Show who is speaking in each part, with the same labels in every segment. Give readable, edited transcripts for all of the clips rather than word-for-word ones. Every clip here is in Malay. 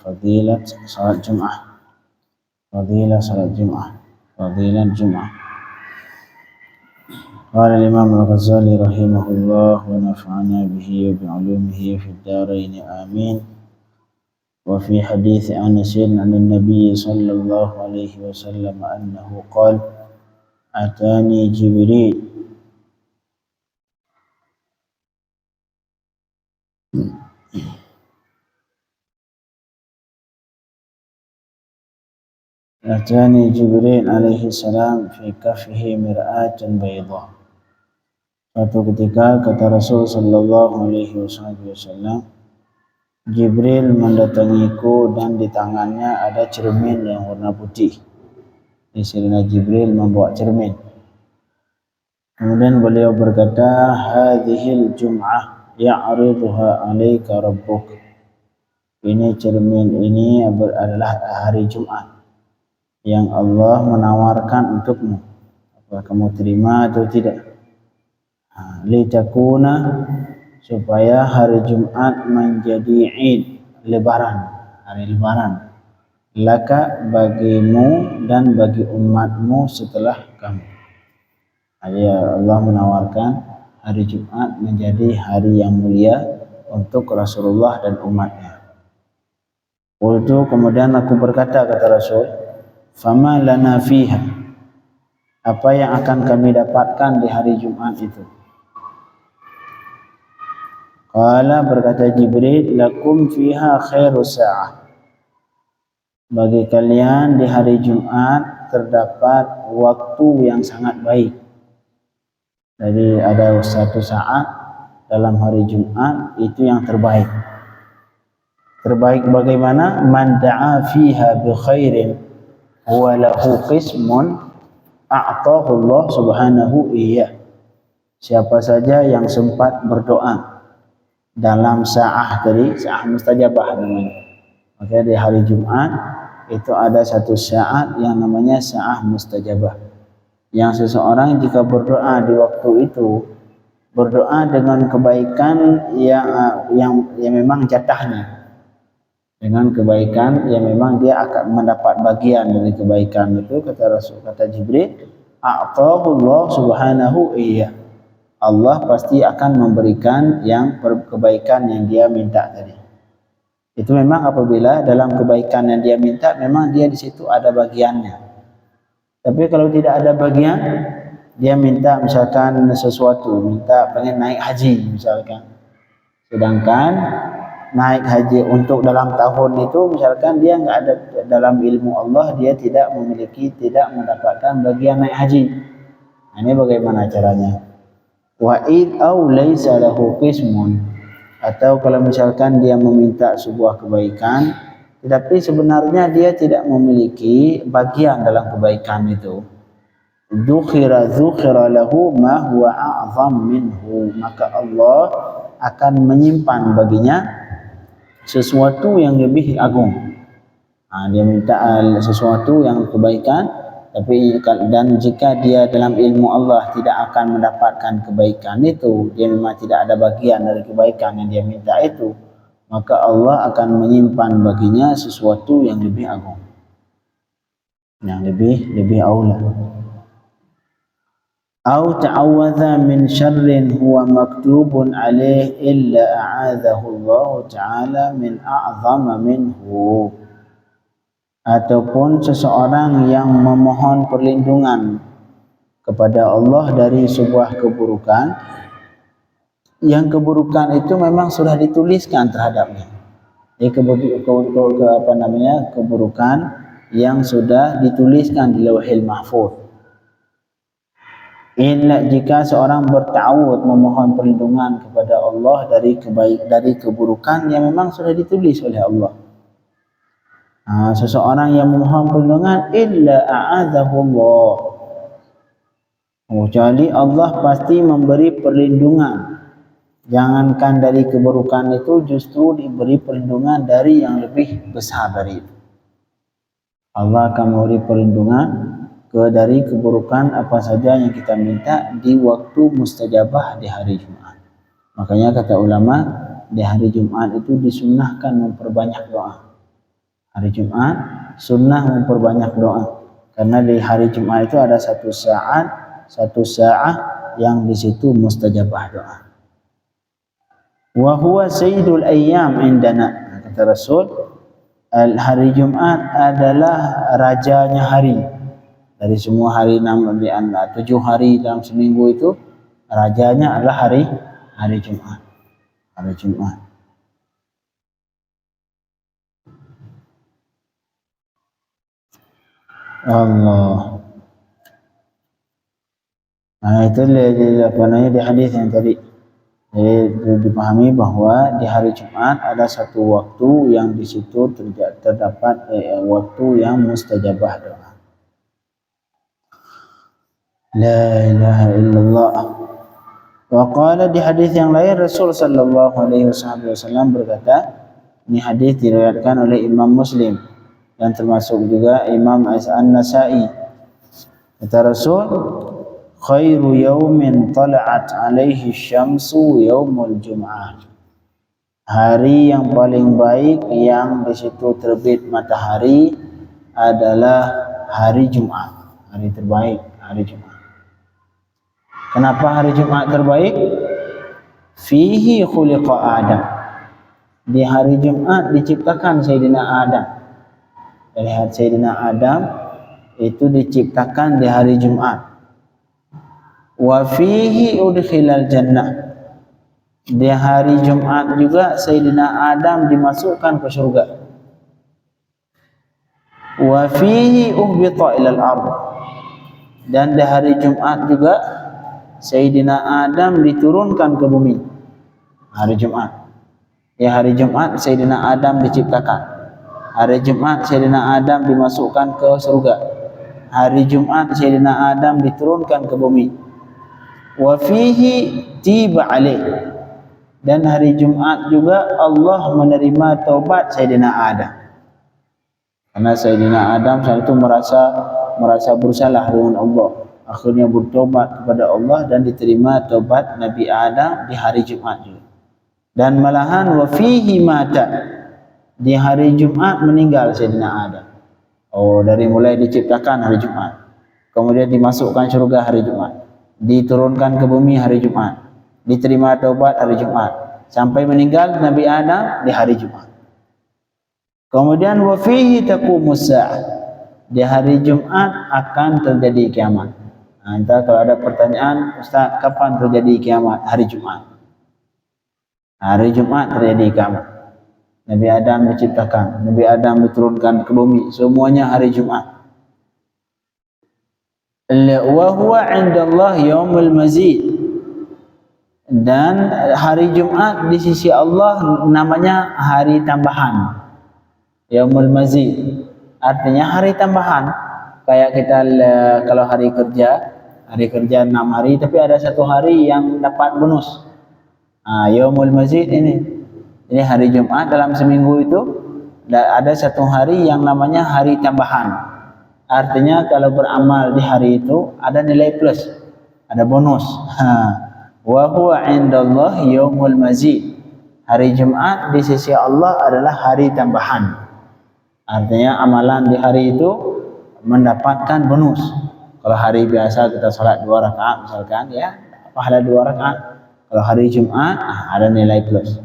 Speaker 1: Fadilat salat Jum'ah. Fadilah salat Jum'ah. Fadilat Jum'ah. Qala al-Imam al-Ghazali rahimahullah wa nafa'ana bihi wa bi'ulumihi fid darain amin. Wa fi hadits Anas an an-nabiy sallallahu alaihi wasallam annahu qala atani Jibril Atani Jibril alaihi salam fi kaffihi mir'atun bayda. Suatu ketika kata Rasul sallallahu alaihi wasallam, Jibril mendatangiku dan di tangannya ada cermin yang warna putih. Sayyidina Jibril membawa cermin. Kemudian beliau berkata, hadhil jum'ah ya'riduha 'alaika rabbuk. Ini cermin ini adalah hari Jumat yang Allah menawarkan untukmu. Apakah kamu terima atau tidak? Litakuna, supaya hari Jumat menjadi Id, lebaran, hari lebaran. Laka, bagimu dan bagi umatmu setelah kamu. Jadi Allah menawarkan hari Jumat menjadi hari yang mulia untuk Rasulullah dan umatnya. Qultu, kemudian aku berkata, kata Rasul, fama lana fiha, apa yang akan kami dapatkan di hari Jumat itu? Qala, berkata Jibril, lakum fiha khairu sa'ah, bagi kalian di hari Jumat terdapat waktu yang sangat baik. Jadi ada satu saat dalam hari Jumat itu yang terbaik. Terbaik bagaimana? Man da'a fiha bi khairin wa lahu qismun a'tahu Allah subhanahu iyyah. Siapa saja yang sempat berdoa dalam sa'ah tadi, sa'ah mustajabah namanya. Maka di hari Jumat itu ada satu saat yang namanya sa'ah mustajabah. Yang seseorang jika berdoa di waktu itu, berdoa dengan kebaikan yang memang jatahnya, dengan kebaikan yang memang dia akan mendapat bagian dari kebaikan itu, kata Rasul, kata Jibril, a'tahu Allah subhanahu iyyah. Allah pasti akan memberikan yang kebaikan yang dia minta tadi. Itu memang apabila dalam kebaikan yang dia minta memang dia di situ ada bagiannya. Tapi kalau tidak ada bagian, dia minta misalkan sesuatu, minta pengen naik haji misalkan. Sedangkan naik haji untuk dalam tahun itu misalkan dia enggak ada dalam ilmu Allah, dia tidak mendapatkan bagian naik haji. Ini bagaimana caranya? Wa'id au laisa lahu qismun, atau kalau misalkan dia meminta sebuah kebaikan tetapi sebenarnya dia tidak memiliki bagian dalam kebaikan itu, dzukhira lahu ma huwa a'zam minhu, maka Allah akan menyimpan baginya sesuatu yang lebih agung. Dia minta sesuatu yang kebaikan, tapi dan jika dia dalam ilmu Allah tidak akan mendapatkan kebaikan itu, dia memang tidak ada bagian dari kebaikan yang dia minta itu, maka Allah akan menyimpan baginya sesuatu yang lebih agung, yang lebih aula. Au ta'awadha min syarrin huwa maktubun alaih illa a'adhahu Allah ta'ala min a'zama minhu, ataupun seseorang yang memohon perlindungan kepada Allah dari sebuah keburukan, yang keburukan itu memang sudah dituliskan terhadapnya. Keburukan yang sudah dituliskan di Lauhil Mahfuz. Illa, jika seorang berta'awud memohon perlindungan kepada Allah dari keburukan yang memang sudah ditulis oleh Allah. Seseorang yang memohon perlindungan illa a'adhahu Allah, kecuali Allah pasti memberi perlindungan. Jangankan dari keburukan itu, justru diberi perlindungan dari yang lebih besar dari itu. Allah akan memberi perlindungan dari keburukan apa saja yang kita minta di waktu mustajabah di hari Jumat. Makanya kata ulama, di hari Jumat itu disunnahkan memperbanyak doa. Hari Jumat sunnah memperbanyak doa, karena di hari Jumat itu ada satu saat yang di situ mustajabah doa. Wa huwa sayyidul ayyam indana, kata Rasul, hari Jumat adalah rajanya hari. Dari semua hari 7 hari dalam seminggu itu, rajanya adalah hari Jumat. Hari Jumat. Allah. Nah, itu di hadis yang tadi. Jadi dipahami bahwa di hari Jumat ada satu waktu yang di situ terdapat waktu yang mustajabah doa. La ilaha illallah. Wa qala, di hadis yang lain Rasul sallallahu alaihi wasallam berkata, ini hadis diriwayatkan oleh Imam Muslim dan termasuk juga Imam An-Nasa'i. Kata Rasul, khairu yaumin tala'at alaihi syamsu yaumul jum'ah. Hari yang paling baik yang di situ terbit matahari adalah hari Jumat. Hari terbaik hari Jumat. Kenapa hari Jumat terbaik? Fihi khuliqa Adam. Di hari Jumat diciptakan Sayyidina Adam. Dari Sayyidina Adam itu diciptakan di hari Jumat. Wa fihi udkhilal jannah. Di hari Jumat juga Sayyidina Adam dimasukkan ke surga. Wa fihi uhbita ilal ardh. Dan di hari Jumat juga Sayyidina Adam diturunkan ke bumi. Hari Jumat. Ya, hari Jumat Sayyidina Adam diciptakan. Hari Jumat Sayyidina Adam dimasukkan ke surga. Hari Jumat Sayyidina Adam diturunkan ke bumi. Wa fihi tiba alaih. Dan hari Jumat juga Allah menerima taubat Sayyidina Adam. Karena Sayyidina Adam saat itu merasa bersalah dengan Allah. Akhirnya bertobat kepada Allah dan diterima taubat Nabi Adam di hari Jumat juga. Dan malahan wa fihi mata. Di hari Jumat meninggal Sayyidina Adam. Dari mulai diciptakan hari Jumat. Kemudian dimasukkan surga hari Jumat. Diturunkan ke bumi hari Jumat. Diterima taubat hari Jumat. Sampai meninggal Nabi Adam di hari Jumat. Kemudian wa fihi taqumus sa'ah. Di hari Jumat akan terjadi kiamat. Nah, entah kalau ada pertanyaan, Ustaz, kapan terjadi kiamat? Hari Jumat. Hari Jumat terjadi kiamat. Nabi Adam diciptakan, Nabi Adam diturunkan ke bumi, semuanya hari Jumat. Wa huwa 'indallah yaumul mazid. Dan hari Jumat di sisi Allah namanya hari tambahan. Yaumul mazid. Artinya hari tambahan. Kayak kita kalau hari kerja 6 hari, tapi ada 1 hari yang dapat bonus. Yaumul mazid ini. Ini hari Jumat dalam seminggu itu ada 1 hari yang namanya hari tambahan. Artinya kalau beramal di hari itu ada nilai plus, ada bonus. Wa huwa 'indallah yaumul mazid. Hari Jumat di sisi Allah adalah hari tambahan. Artinya amalan di hari itu mendapatkan bonus. Kalau hari biasa kita salat 2 rakaat misalkan, ya pahala 2 rakaat. Kalau hari Jumat ada nilai plus.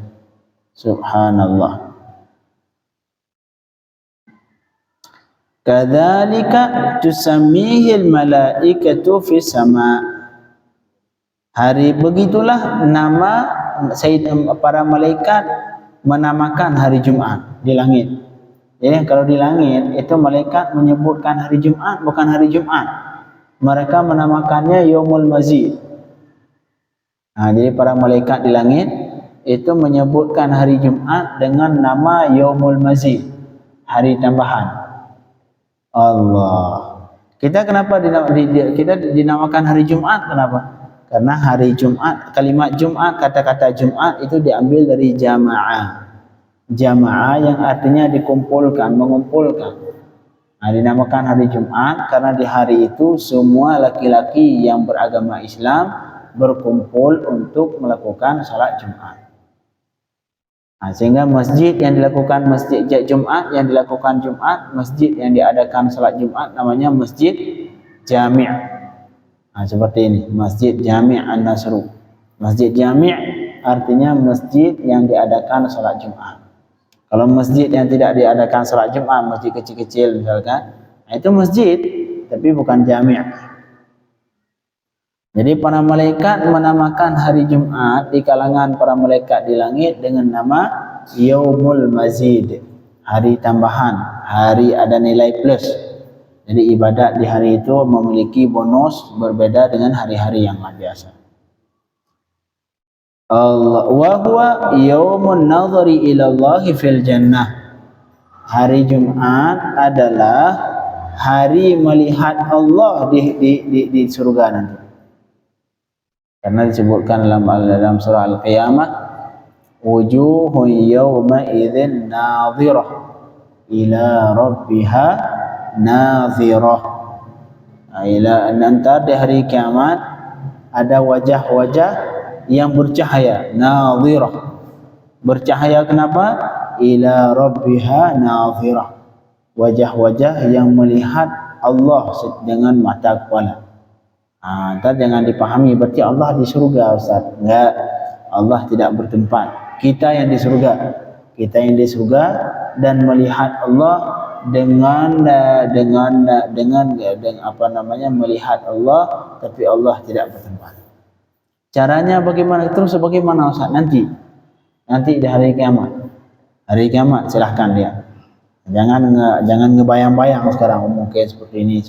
Speaker 1: Subhanallah. Kadzalika tusammihil malaikatu fis sama. Hari begitulah nama para malaikat menamakan hari Jumat di langit. Jadi kalau di langit itu malaikat menyebutkan hari Jumat bukan hari Jumat. Mereka menamakannya Yaumul Mazid. Jadi para malaikat di langit itu menyebutkan hari Jumat dengan nama Yaumul Mazid, hari tambahan. Allah. Kita kenapa kita dinamakan hari Jumat? Kenapa? Karena hari Jumat, kalimat Jumat, kata-kata Jumat itu diambil dari jamaah. Jamaah yang artinya dikumpulkan, mengumpulkan. Dinamakan hari Jumat karena di hari itu semua laki-laki yang beragama Islam berkumpul untuk melakukan salat Jumat. Sehingga masjid yang dilakukan masjid Jumat, masjid yang diadakan salat Jumat namanya Masjid Jami'. Seperti ini, Masjid Jami' An-Nasru. Masjid Jami' artinya masjid yang diadakan salat Jumat. Kalau masjid yang tidak diadakan salat Jumat, masjid kecil-kecil misalkan, itu masjid tapi bukan jami'. Jadi para malaikat menamakan hari Jumat di kalangan para malaikat di langit dengan nama Yaumul Mazid, hari tambahan, hari ada nilai plus. Jadi ibadat di hari itu memiliki bonus berbeda dengan hari-hari yang biasa. Wa huwa yaumun nadhari ila Allah fil jannah. Hari Jumat adalah hari melihat Allah di surga nanti. Karena disebutkan dalam surah Al-Qiyamah, wujuhun yawma idzin nadhirah ila rabbiha nadhirah. Nanti di hari kiamat ada wajah-wajah yang bercahaya, nadhirah. Bercahaya kenapa? Ila rabbiha nadhirah. Wajah-wajah yang melihat Allah dengan mata kepala. Ntar jangan dipahami berarti Allah di surga, Ustaz. Enggak, Allah tidak bertempat. Kita yang di surga, dan melihat Allah dengan melihat Allah, tapi Allah tidak bertempat. Caranya bagaimana? Terus bagaimana, Ustaz? Nanti di hari kiamat. Hari kiamat silahkan dia. Jangan ngebayang-bayang sekarang mungkin seperti ini,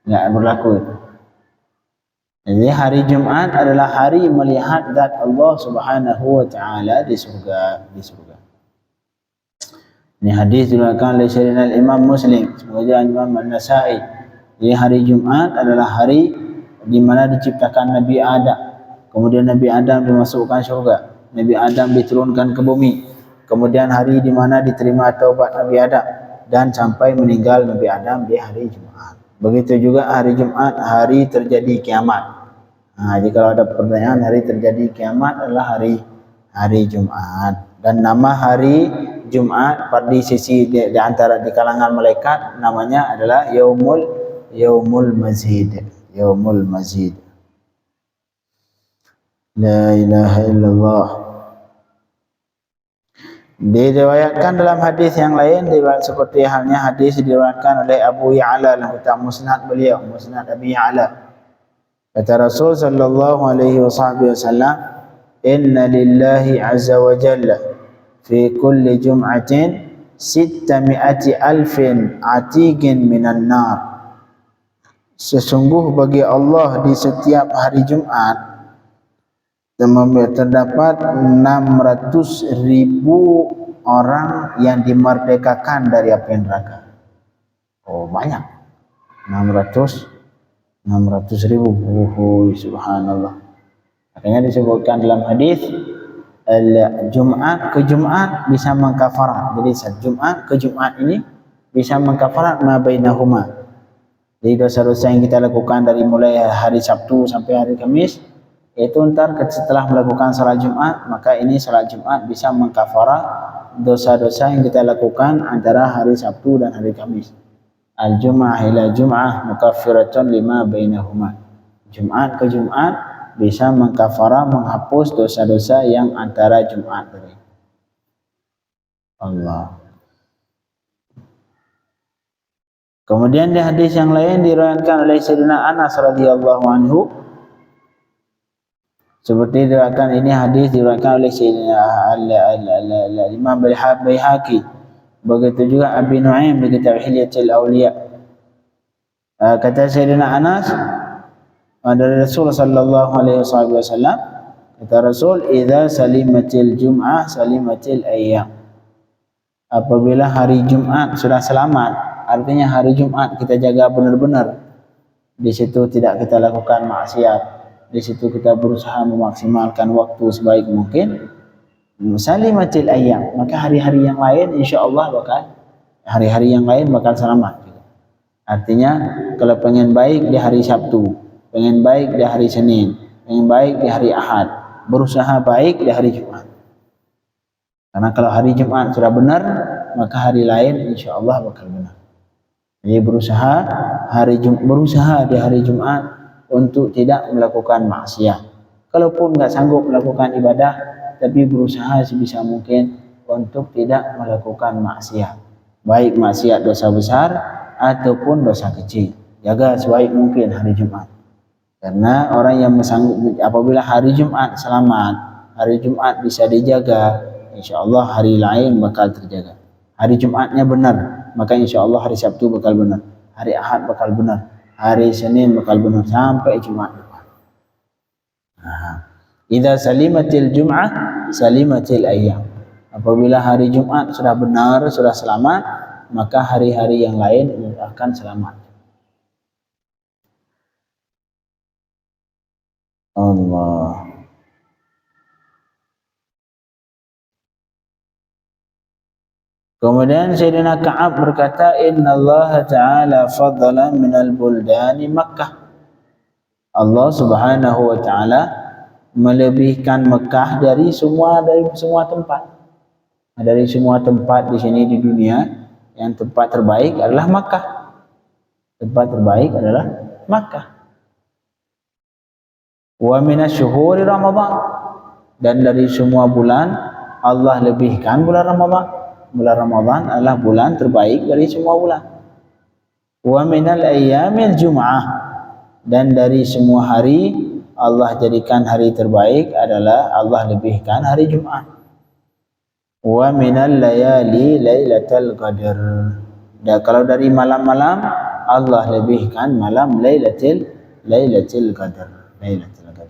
Speaker 1: enggak berlaku itu. Jadi hari Jumat adalah hari melihat zat Allah Subhanahu wa taala di surga. Ini hadis diriwayatkan oleh Syekh Imam Muslim, semoga Imam An-Nasa'i. Jadi hari Jumat adalah hari di mana diciptakan Nabi Adam. Kemudian Nabi Adam dimasukkan surga. Nabi Adam diturunkan ke bumi. Kemudian hari di mana diterima taubat Nabi Adam dan sampai meninggal Nabi Adam di hari Jumat. Begitu juga hari Jumat, hari terjadi kiamat. Jadi kalau ada pertanyaan, hari terjadi kiamat adalah hari Jumat. Dan nama hari Jumat di sisi di antara di kalangan malaikat namanya adalah Yaumul Mazid. Yaumul Mazid. La ilaha illallah. Diriwayatkan dalam hadis yang lain, seperti halnya hadis diriwayatkan oleh Abu Ya'la dalam musnad beliau, musnad Abi Ya'la. Kata Rasul sallallahu alaihi wasallam, inna lillahi azza wa jalla fi kulli jum'atin 600,000 atiqin minan nar. Sesungguh bagi Allah di setiap hari Jumat terdapat 600,000 orang yang dimerdekakan dari api neraka. Banyak. 600,000. Subhanallah. Makanya disebutkan dalam hadis Jumat ke Jumat bisa mengkafarat. Jadi Jumat ke Jumat ini bisa mengkafarat ma bainahuma. Jadi dosa-dosa yang kita lakukan dari mulai hari Sabtu sampai hari Kamis, itu ntar setelah melakukan salat Jumat, maka ini salat Jumat bisa mengkafarat dosa-dosa yang kita lakukan antara hari Sabtu dan hari Kamis. Al-Jum'ah ila Jum'ah mukaffiratun lima bainahuma. Jumat ke Jumat bisa mengkafarah, menghapus dosa-dosa yang antara Jumat tadi. Allah. Kemudian di hadis yang lain diriwayatkan oleh Sayyidina Anas radhiyallahu anhu, seperti diriwayatkan ini hadis diriwayatkan oleh Sayyidina Imam Baihaqi. Begitu juga Abi Nu'aim di kitab Hilyatul Awliya. Kata Sayyidina Anas dari Rasul sallallahu alaihi wasallam, kata Rasul, idza salimatil jum'ah salimatil ayyam. Apabila hari Jumat sudah selamat, artinya hari Jumat kita jaga benar-benar. Di situ tidak kita lakukan maksiat. Di situ kita berusaha memaksimalkan waktu sebaik mungkin. Salimatil ayyam, maka hari-hari yang lain insyaallah bakal hari-hari yang lain bakal selamat. Artinya kalau pengen baik di hari Sabtu, pengen baik di hari Senin, pengen baik di hari Ahad, berusaha baik di hari Jumat. Karena kalau hari Jumat sudah benar, maka hari lain insya Allah bakal benar. Jadi berusaha di hari Jumat untuk tidak melakukan maksiat. Kalaupun nggak sanggup melakukan ibadah, tapi berusaha sebisa mungkin untuk tidak melakukan maksiat. Baik maksiat dosa besar ataupun dosa kecil. Jaga sebaik mungkin hari Jumat. Karena orang yang sanggup, apabila hari Jumat selamat, hari Jumat bisa dijaga, insya Allah hari lain bakal terjaga. Hari Jumatnya benar, maka insya Allah hari Sabtu bakal benar, hari Ahad bakal benar, hari Senin bakal benar, sampai Jumat. Idza salimatil Jum'ah salimatil ayyam. Apabila hari Jumat sudah benar, sudah selamat, maka hari-hari yang lain akan selamat. Allah. Kemudian Sayyidina Ka'ab berkata, Inna Allah Ta'ala fadala minal buldani Makkah. Allah Subhanahu wa Ta'ala melebihkan Mekah dari semua tempat. Dari semua tempat di sini di dunia, yang tempat terbaik adalah Makkah. Tempat terbaik adalah Makkah. Wa minasyuhuri Ramadan, dan dari semua bulan Allah lebihkan bulan Ramadan. Bulan Ramadan adalah bulan terbaik dari semua bulan. Wa minal ayyamil Jum'ah, dan dari semua hari Allah jadikan hari terbaik adalah Allah lebihkan hari Jumat. Wa minal layali lailatul qadar, dan kalau dari malam-malam Allah lebihkan malam lailatul qadar. Lailatul qadar.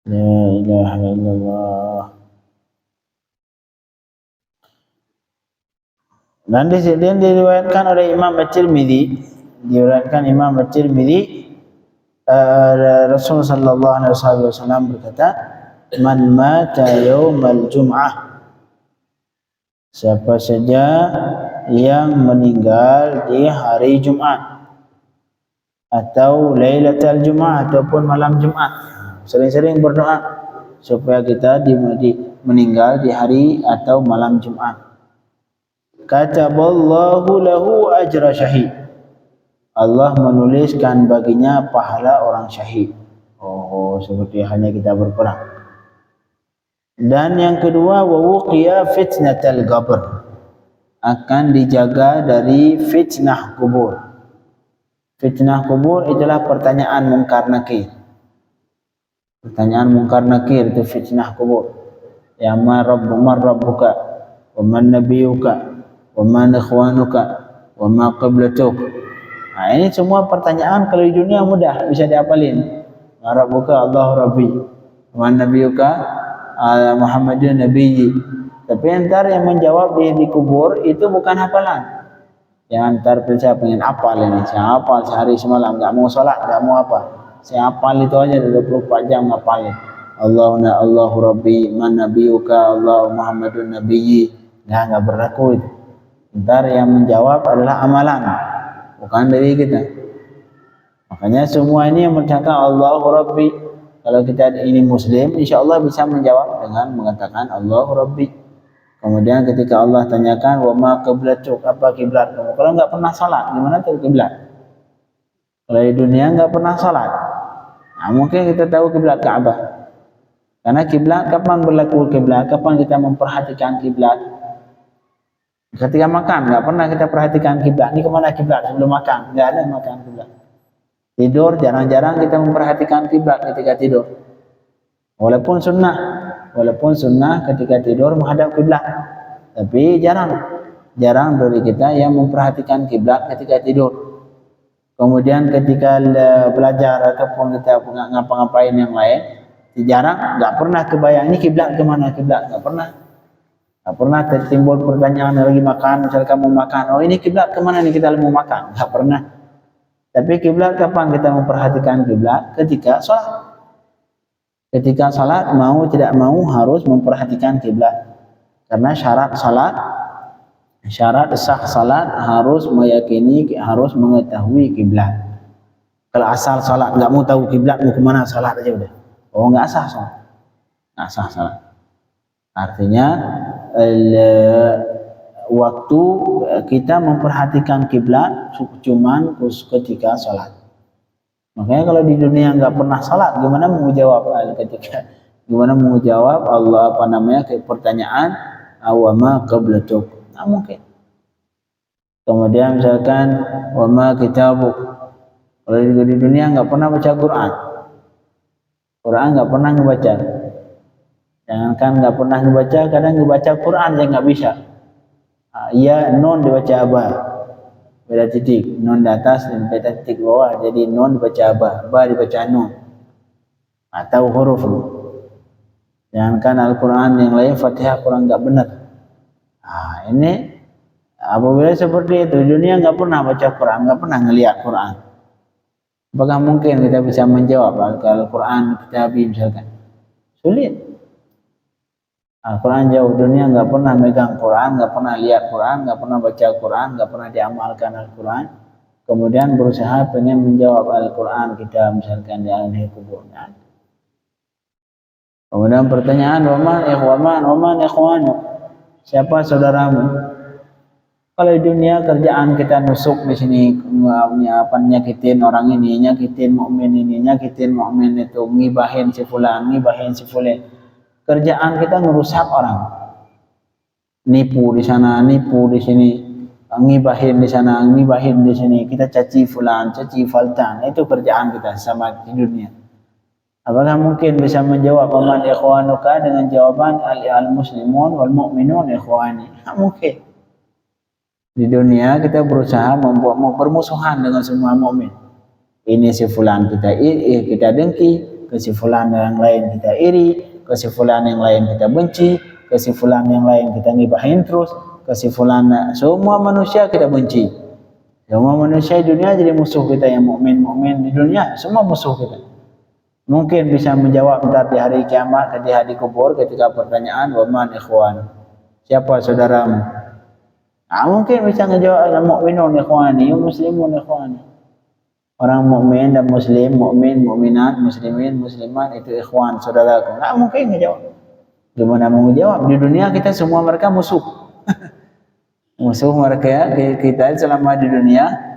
Speaker 1: La ilaha illallah. Dan diriwayatkan oleh Imam At-Tirmidzi, Rasulullah sallallahu alaihi wasallam berkata, man mata yaumal jum'ah, siapa saja yang meninggal di hari Jumat atau lailatul Jumat ataupun malam Jumat, sering-sering berdoa supaya kita meninggal di hari atau malam Jumat. Kataballahu lahu ajra syahid, Allah menuliskan baginya pahala orang syahid. Oh, seperti hanya kita berperang. Dan yang kedua, wa wuqiya fitnatal qabr, akan dijaga dari fitnah kubur. Fitnah kubur itulah pertanyaan mungkar nakir. Pertanyaan mungkar nakir itu fitnah kubur. Ya man rabbuka wa man nabiyuka wa man ikhwanuka wa ma qiblatuk. Nah, ini semua pertanyaan kalau di dunia mudah bisa dihafalin. Rabbuka Allah Rabbi, wa nabiyuka Muhammadun Nabiyyi. Tapi entar yang menjawab di kubur itu bukan hafalan. Yang entar saya pengen hafal ini, saya hafal sehari semalam, enggak mau sholat, enggak mau apa. Saya hafal itu aja 24 jam hafalin. Allahu Rabbi, man nabiyuka Allah Muhammadun Nabiyyi. Nah, enggak berlaku itu. Entar yang menjawab adalah amalan, bukan dari kita. Makanya semua ini yang bercakap Allahu Rabbi, kalau kita ini Muslim, insya Allah bisa menjawab dengan mengatakan Allahu Rabbi. Kemudian ketika Allah tanyakan, wa ma qiblatuk, apa kiblat kamu? Kalau nggak pernah salat, gimana tahu kiblat? Kalau di dunia nggak pernah salat, nah, mungkin kita tahu kiblat Ka'bah. Karena kiblat, kapan berlaku kiblat? Kapan kita memperhatikan kiblat? Ketika makan, nggak pernah kita perhatikan kiblat. Ini kemana kiblat sebelum makan? Nggak ada makan kiblat. Tidur, jarang-jarang kita memperhatikan kiblat ketika tidur. Walaupun sunnah ketika tidur menghadap kiblat, tapi jarang dari kita yang memperhatikan kiblat ketika tidur. Kemudian ketika belajar ataupun kita ngapa-ngapain yang lain, jarang, nggak pernah kebayang ini kiblat kemana kiblat, nggak pernah. Tak pernah timbul pertanyaan lagi makan, misalnya kamu makan, oh ini kiblat kemana nih kita mau makan? Tak pernah. Tapi kiblat kapan kita memperhatikan kiblat? Ketika sholat. Ketika salat mau tidak mau harus memperhatikan kiblat. Karena syarat sah salat harus meyakini, harus mengetahui kiblat. Kalau asal salat nggak mau tahu kiblat mau kemana, salat aja udah. Oh nggak sah salat, nggak sah salat. Artinya waktu kita memperhatikan kiblat cuman ketika salat. Makanya kalau di dunia nggak pernah salat, gimana mau jawab gimana mau jawab Allah pertanyaan awama qablatuk? Nggak mungkin. Kemudian misalkan wama kitabuk, kalau di dunia nggak pernah baca Quran nggak pernah ngebaca. Jangankan nggak pernah ngebaca, kadang ngebaca Quran saya nggak bisa. Ya non dibaca aba, beda titik, non di atas dan beda titik bawah, jadi non dibaca aba dibaca non, atau huruf. Jangankan Al-Quran yang lain, Fatihah Quran nggak benar. Ini apabila seperti itu, dunia nggak pernah baca Quran, nggak pernah ngelihat Quran. Apakah mungkin kita bisa menjawab Al-Quran kita misalkan? Sulit. Al-Quran jauh, dunia nggak pernah megang Quran, nggak pernah lihat Quran, nggak pernah baca Quran, nggak pernah diamalkan Al-Quran. Kemudian berusaha pengen menjawab Al-Quran kita misalkan di akhir kubur. Kemudian pertanyaan, waman ikhwanu, siapa saudaramu? Kalau di dunia kerjaan kita nusuk di sini, nyakitin orang ini, nyakitin mukmin ini, nyakitin mukmin itu, ngibahin si fulan, ngibahin si fulan. Kerjaan kita ngerusak orang, nipu di sana, nipu di sini, ngibahin di sana, ngibahin di sini. Kita caci fulan, caci faltan, itu kerjaan kita sama di dunia. Apakah mungkin bisa menjawab waman ikhwanuka dengan jawaban al-muslimun wal mu'minun ikhwani? Tidak mungkin. Di dunia kita berusaha membuat permusuhan dengan semua mukmin. Ini si fulan kita dengki, ke si fulan yang lain kita iri, ke si fulan yang lain kita benci, ke si fulan yang lain kita ngibahin terus, ke si fulan, semua manusia kita benci. Semua manusia di dunia jadi musuh kita, yang mukmin di dunia semua musuh kita. Mungkin bisa menjawab ntar di hari kiamat, di hari kubur ketika pertanyaan waman ikhwan, siapa saudaramu? Mungkin bisa ngejawab al-mu'minun ikhwani, muslimun ikhwani. Orang mukmin dan muslim, mukmin, mukminat, muslimin, muslimat itu ikhwan, saudaraku. Mungkin ngejawab. Gimana mau ngejawab? Di dunia kita semua mereka musuh. Musuh mereka kita selama di dunia.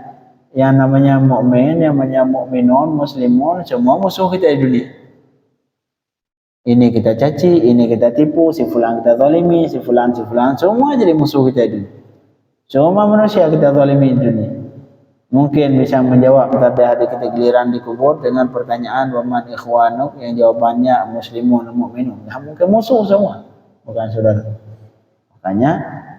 Speaker 1: Yang namanya mukmin, yang namanya mukminun, muslimun, semua musuh kita di dunia. Ini kita caci, ini kita tipu, si fulan kita zalimi, si fulan, semua jadi musuh kita di dunia. Semua manusia kita zalimi di dunia. Mungkin bisa menjawab pada hari kita giliran di kubur dengan pertanyaan waman ikhwanuk, yang jawabannya muslimun, mukminun. Mungkin musuh semua, bukan saudara. Makanya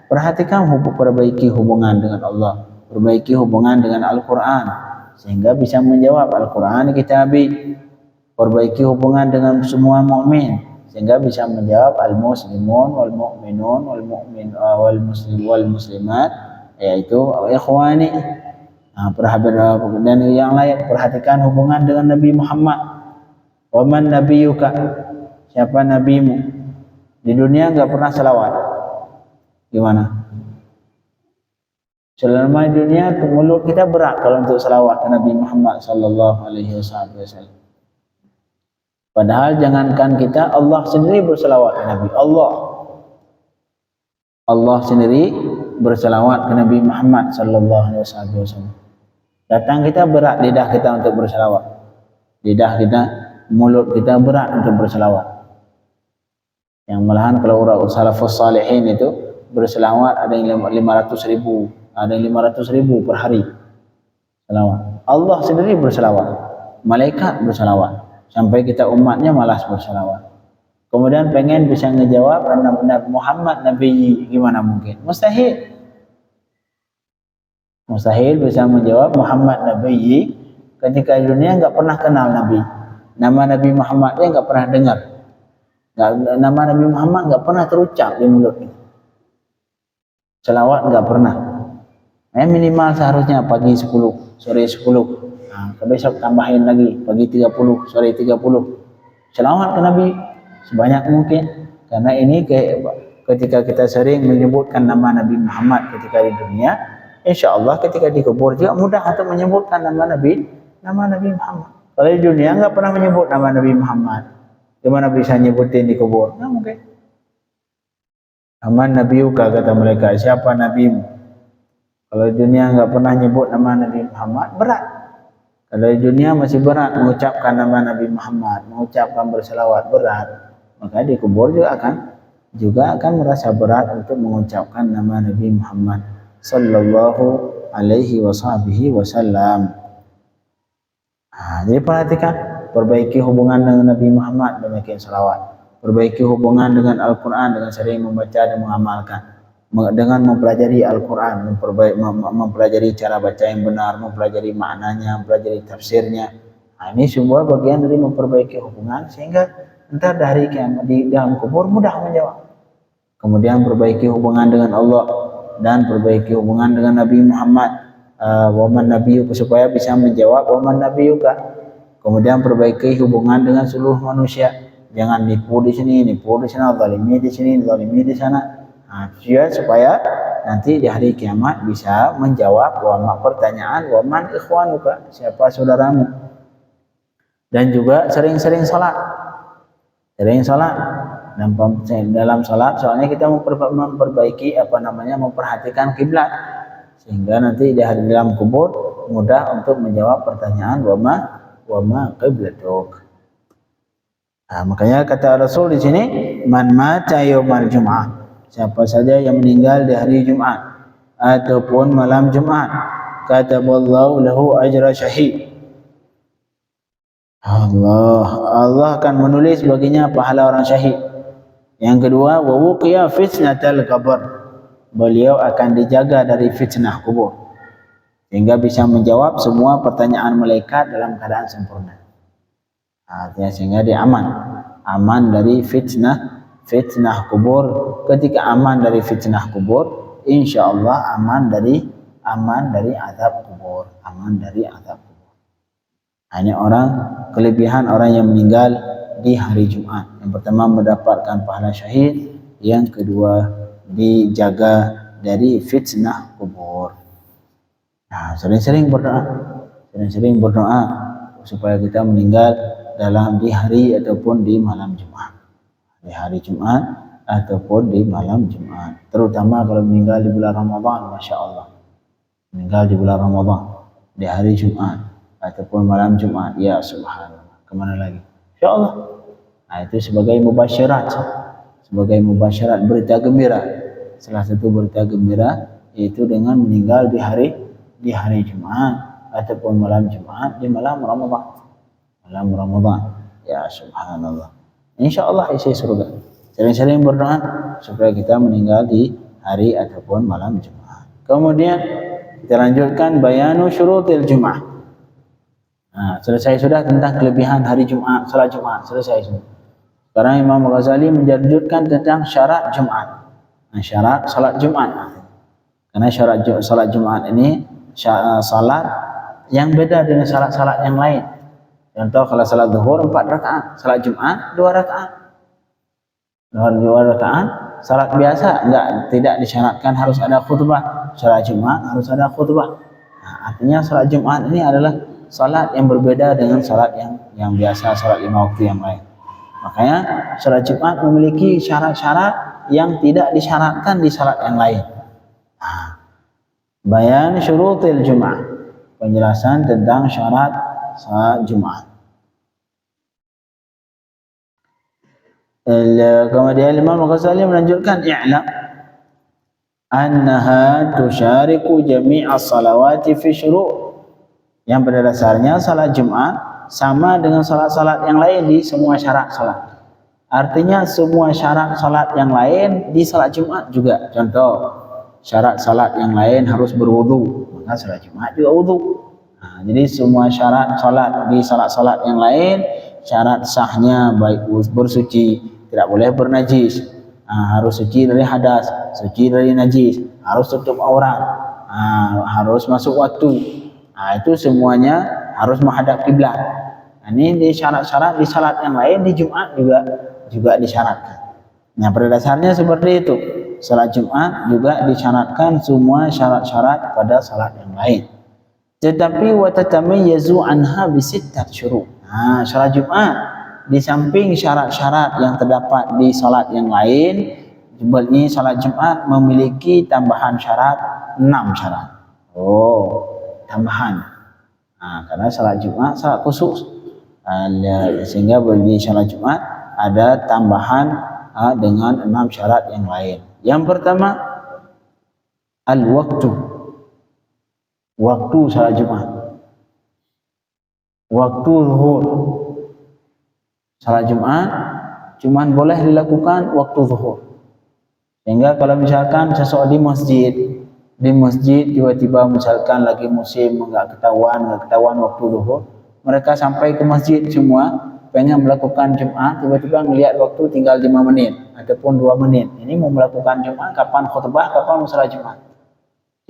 Speaker 1: perhatikan, perbaiki hubungan dengan Allah. Perbaiki hubungan dengan Al-Quran sehingga bisa menjawab Al-Quran kitabi. Perbaiki hubungan dengan semua mukmin sehingga bisa menjawab al-muslimun wal mu'minun wal muslimat, yaitu ikhwani. Dan yang lain, perhatikan hubungan dengan Nabi Muhammad. Waman nabiyuka, siapa nabimu? Di dunia nggak pernah selawat, gimana? Selama di dunia mulut kita berat kalau untuk selawat ke Nabi Muhammad sallallahu alaihi wasallam. Padahal jangankan kita, Allah sendiri berselawat ke Nabi. Allah sendiri berselawat ke Nabi Muhammad sallallahu alaihi wasallam. Datang kita berat lidah kita untuk berselawat. Lidah kita, mulut kita berat untuk berselawat. Yang malahan kalau orang salafus salihin itu berselawat ada yang 500.000. Ada yang 500.000 per hari selawat. Allah sendiri berselawat, malaikat berselawat, sampai kita umatnya malas berselawat. Kemudian pengen bisa ngejawab Nabi Muhammad Nabi, gimana mungkin? Mustahil. Mustahil bisa menjawab Muhammad Nabi ketika di dunia nggak pernah kenal Nabi. Nama Nabi Muhammadnya nggak pernah dengar. Nama Nabi Muhammad nggak pernah terucap di mulutnya. Selawat nggak pernah. Minimal seharusnya pagi 10, sore 10. Ke besok tambahin lagi, pagi 30, sore 30. selawat ke Nabi sebanyak mungkin, karena ini ketika kita sering menyebutkan nama Nabi Muhammad ketika di dunia, insya Allah ketika dikubur juga mudah untuk menyebutkan nama Nabi Muhammad. Kalau di dunia nggak pernah menyebut nama Nabi Muhammad, gimana bisa nyebutin di kubur? Nggak mungkin. Aman nabiyuka, kata mereka, siapa nabimu? Kalau di dunia nggak pernah nyebut nama Nabi Muhammad, berat. Kalau di dunia masih berat mengucapkan nama Nabi Muhammad, mengucapkan berselawat, berat, maka di kubur juga akan merasa berat untuk mengucapkan nama Nabi Muhammad sallallahu alaihi wasallam. Jadi perhatikan, perbaiki hubungan dengan Nabi Muhammad dengan selawat, perbaiki hubungan dengan Al-Quran dengan sering membaca dan mengamalkan, dengan mempelajari Al-Quran, mempelajari cara baca yang benar, mempelajari maknanya, mempelajari tafsirnya. Ini semua bagian dari memperbaiki hubungan, sehingga entar dari kiamat di dalam kubur mudah menjawab. Kemudian perbaiki hubungan dengan Allah dan perbaiki hubungan dengan Nabi Muhammad, waman nabiyuka, supaya bisa menjawab waman nabiyuka. Kemudian perbaiki hubungan dengan seluruh manusia, jangan nipu di sini, nipu di sana, zalimi di sini, zalimi di sana. Supaya nanti di hari kiamat bisa menjawab pertanyaan waman ikhwanuka, siapa saudaramu. Dan juga sering-sering salat, dalam salat, soalnya kita memperbaiki memperhatikan kiblat, sehingga nanti di hari dalam kubur mudah untuk menjawab pertanyaan wama qiblatuk. Makanya kata Rasul di sini, man mata yaumal jum'ah, siapa saja yang meninggal di hari Jumat ataupun malam Jumat, kataballahu lahu ajra syahid, Allah akan menulis baginya pahala orang syahid. Yang kedua, wa wuqiya fitnatal qabr, beliau akan dijaga dari fitnah kubur, sehingga bisa menjawab semua pertanyaan malaikat dalam keadaan sempurna. Artinya sehingga dia aman dari fitnah kubur. Ketika aman dari fitnah kubur, insya Allah aman dari azab kubur, Hanya kelebihan orang yang meninggal di hari Jumat. Yang pertama mendapatkan pahala syahid, yang kedua dijaga dari fitnah kubur. Sering-sering berdoa supaya kita meninggal di hari ataupun di malam Jumat. Di hari Jumat ataupun di malam Jumat. Terutama kalau meninggal di bulan Ramadan, Masya Allah. Meninggal di bulan Ramadan, di hari Jumat ataupun malam Jumat, ya subhanallah. Kemana lagi? Insya Allah. Itu sebagai mubasyirat, berita gembira. Salah satu berita gembira yaitu dengan meninggal di hari Jumat ataupun malam Jumat, di malam Ramadan. Ya subhanallah. Insya Allah isi surga. Sering-sering berdoa supaya kita meninggal di hari ataupun malam Jumat. Kemudian kita lanjutkan bayanu syurutil Jumat. Selesai sudah tentang kelebihan hari Jumat, salat Jumat, selesai sudah. Sekarang Imam Ghazali menjadulkan tentang syarat Jumat. Syarat salat Jumat. Karena syarat salat Jumat ini salat yang beda dengan salat-salat yang lain. Contoh, kalau salat zuhur 4 rakaat, salat Jumat 2 rakaat. 2 rakaat, salat biasa tidak disyaratkan harus ada khutbah. Salat Jumat harus ada khutbah. Artinya salat Jumat ini adalah salat yang berbeda dengan salat yang biasa, salat 5 waktu yang lain. Makanya salat Jumat memiliki syarat-syarat yang tidak disyaratkan di salat yang lain. Bayan syurutil Jumat, penjelasan tentang syarat salat Jumat. Kemudian Imam Ghazali melanjutkan, i'lam annaha tusyariku jami'as salawati fi syuru', yang pada dasarnya salat Jumat sama dengan salat-salat yang lain di semua syarat salat. Artinya semua syarat salat yang lain di salat Jumat juga. Contoh, syarat salat yang lain harus berwudu, maka salat Jumat juga wudu. Jadi semua syarat salat di salat-salat yang lain, syarat sahnya baik bersuci, tidak boleh bernajis, harus suci dari hadas, suci dari najis, harus tutup aurat, harus masuk waktu. Itu semuanya harus menghadap kiblat. Ini di syarat-syarat di salat yang lain, di Jumat juga disyaratkan. Nah, pada dasarnya seperti itu. Salat Jumat juga disyaratkan semua syarat-syarat pada salat yang lain. Tetapi wa tatamayyazu anha bi sittat syurut. Nah, salat Jumat di samping syarat-syarat yang terdapat di salat yang lain, sebenarnya salat Jumat memiliki tambahan syarat 6 syarat. Oh, tambahan. Nah, karena salat Jumat salat khusus. Sehingga di salat Jumat ada tambahan dengan 6 syarat yang lain. Yang pertama, al-waktu. Waktu salat Jumat. Waktu zuhur. Salat Jumat cuman boleh dilakukan waktu zuhur. Sehingga kalau misalkan seseorang di masjid tiba-tiba misalkan lagi musim enggak ketahuan waktu zuhur, mereka sampai ke masjid semua pengen melakukan Jumat, tiba-tiba melihat waktu tinggal 5 menit ataupun 2 menit. Ini mau melakukan Jumat, kapan khutbah, kapan salat Jumat.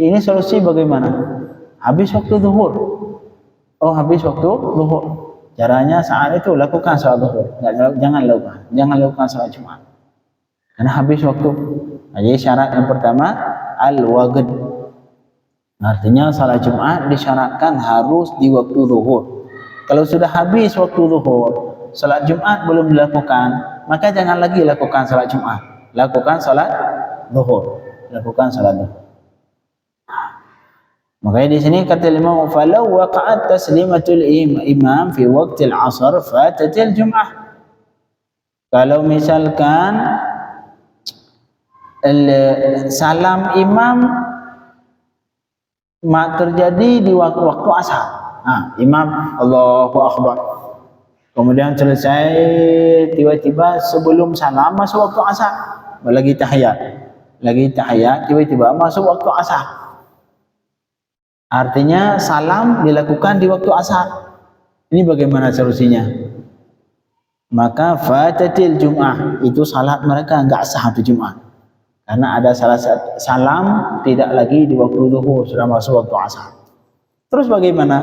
Speaker 1: Ini solusi bagaimana? Habis waktu zuhur. Oh, habis waktu zuhur. Caranya saat itu lakukan salat zuhur. Jangan lakukan salat Jumat. Karena habis waktu. Jadi syarat yang pertama al-waqt. Artinya salat Jumat disyaratkan harus di waktu zuhur. Kalau sudah habis waktu zuhur, salat Jumat belum dilakukan, maka jangan lagi lakukan salat Jumat. Lakukan salat zuhur. Makanya di sini kata Imam, falau waqa'at taslimatul imam fi waqtil 'ashr fatatil jum'ah. Kalau misalkan salam imam terjadi di waktu asar. Imam Allahu Akbar. Kemudian selesai, tiba-tiba sebelum salam masuk waktu asar. Lagi tahiyat, tiba-tiba masuk waktu asar. Artinya salam dilakukan di waktu asar. Ini bagaimana solusinya? Maka fatatil jum'ah, itu salat mereka enggak sah di Jumat. Karena ada salah satu salam tidak lagi di waktu zuhur, sudah masuk waktu asar. Terus bagaimana?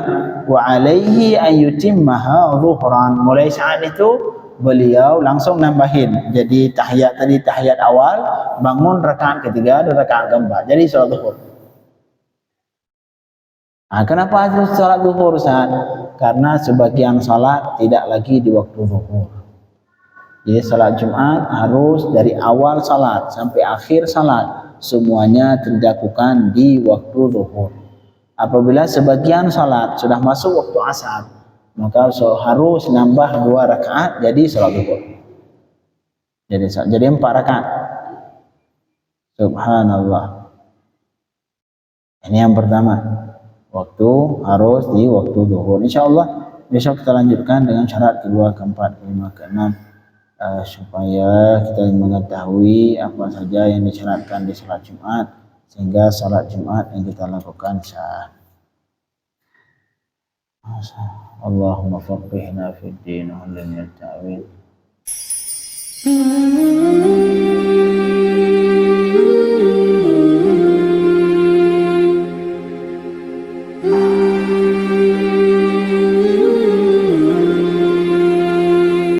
Speaker 1: Wa alaihi ayyutimmaha zuhran. Mulai saat itu beliau langsung nambahin. Jadi tahiyat awal, bangun rakaat ketiga dan rakaat keempat. Jadi salat zuhur. Kenapa harus salat zuhur, Ustaz? Karena sebagian salat tidak lagi di waktu zuhur. Jadi salat Jumat harus dari awal salat sampai akhir salat semuanya dilakukan di waktu zuhur. Apabila sebagian salat sudah masuk waktu asar, maka harus nambah 2 rakaat jadi salat zuhur. Jadi 4 rakaat. Subhanallah. Ini yang pertama. Waktu harus di waktu zuhur. Insyaallah besok kita lanjutkan dengan syarat kedua, keempat, kelima, keenam, supaya kita mengetahui apa saja yang disyaratkan di salat Jumat sehingga salat Jumat yang kita lakukan sah. Allahumma faqihna fid din wa 'allimna at-ta'wil.